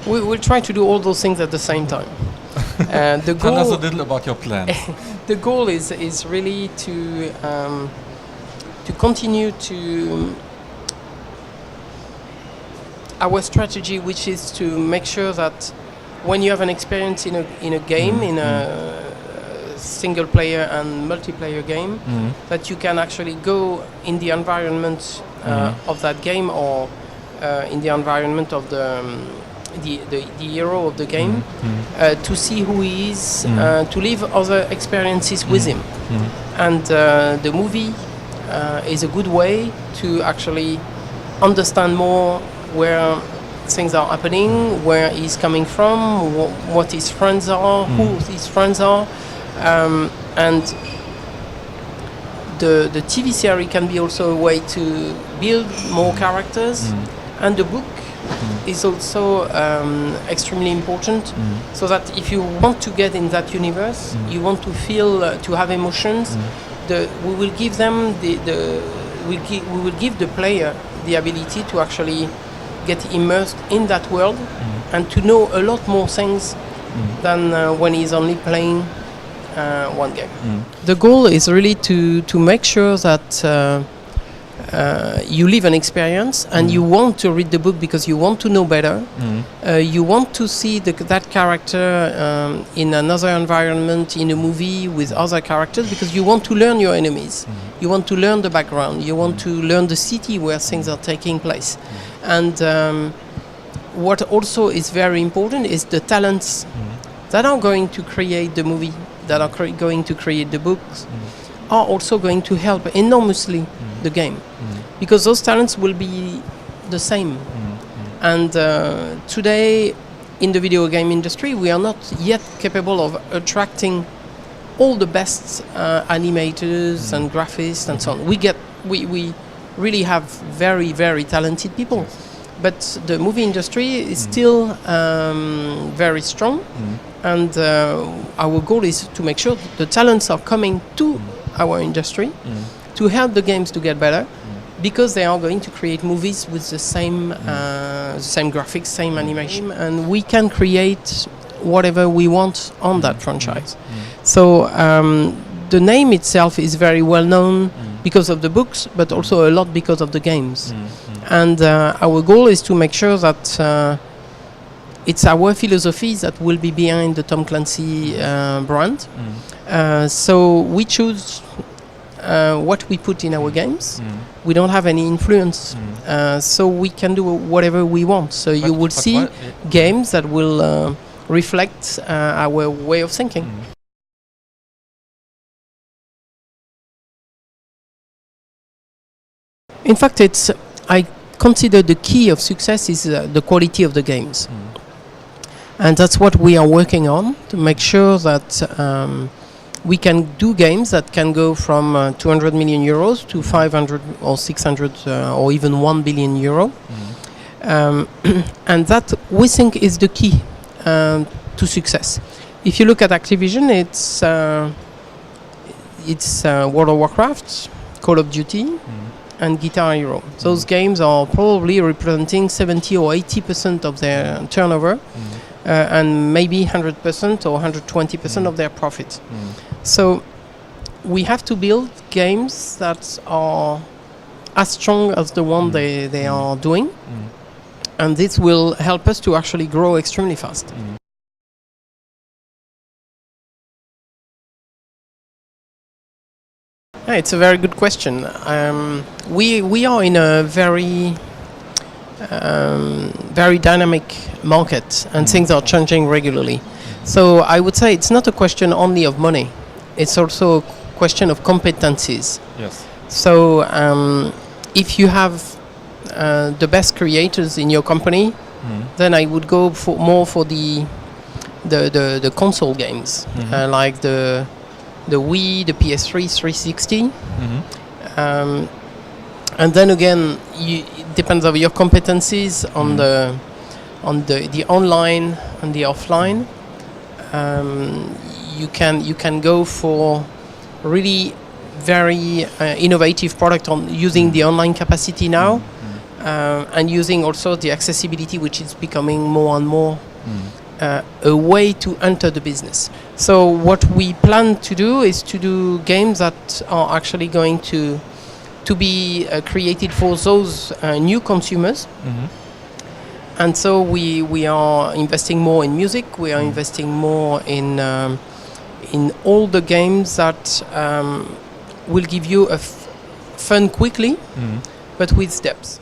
We will try to do all those things at the same time. The Tell us a goal, little about your plan. the goal is really to continue to our strategy, which is to make sure that when you have an experience in a game, in a single player and multiplayer game, that you can actually go in the environment of that game, or in the environment of the hero of the game, to see who he is, to live other experiences with him. And the movie is a good way to actually understand more where things are happening, where he's coming from, what his friends are, who his friends are. And the TV series can be also a way to build more characters, and the book is also extremely important, so that if you want to get in that universe, you want to feel, to have emotions, we will give them we will give the player the ability to actually get immersed in that world and to know a lot more things than when he's only playing one game. The goal is really to make sure that you live an experience, and you want to read the book because you want to know better. You want to see that character in another environment, in a movie with other characters, because you want to learn your enemies. You want to learn the background. You want to learn the city where things are taking place. And what also is very important is the talents that are going to create the movie, that are going to create the books, are also going to help enormously the game, because those talents will be the same. And today in the video game industry, we are not yet capable of attracting all the best animators and graphists and so on. We really have very, very talented people, but the movie industry is still very strong, and our goal is to make sure that the talents are coming to our industry to help the games to get better, because they are going to create movies with the same graphics, same animation, and we can create whatever we want on that franchise. So the name itself is very well known because of the books, but also a lot because of the games. And our goal is to make sure that it's our philosophy that will be behind the Tom Clancy brand. So we choose what we put in our games. We don't have any influence, so we can do whatever we want. So you will see games that will reflect our way of thinking. In fact, I consider the key of success is the quality of the games. And that's what we are working on, to make sure that we can do games that can go from 200 million euros to 500 or 600 or even 1 billion euro. And that, we think, is the key to success. If you look at Activision, it's World of Warcraft, Call of Duty, and Guitar Hero. Those games are probably representing 70 or 80% of their turnover, and maybe 100% or 120% of their profit. So we have to build games that are as strong as the one they are doing, and this will help us to actually grow extremely fast. It's a very good question. We are in a very dynamic market, and things are changing regularly. So I would say it's not a question only of money. It's also a question of competencies. Yes. So if you have the best creators in your company, then I would go more for the console games, like the Wii, the PS3, 360. And then again, it depends on your competencies on the online and the offline. You can go for really very innovative product on using the online capacity now, and using also the accessibility, which is becoming more and more a way to enter the business. So what we plan to do is to do games that are actually going to be created for those new consumers. And so we are investing more in music. We are investing more in all the games that will give you fun quickly, but with steps.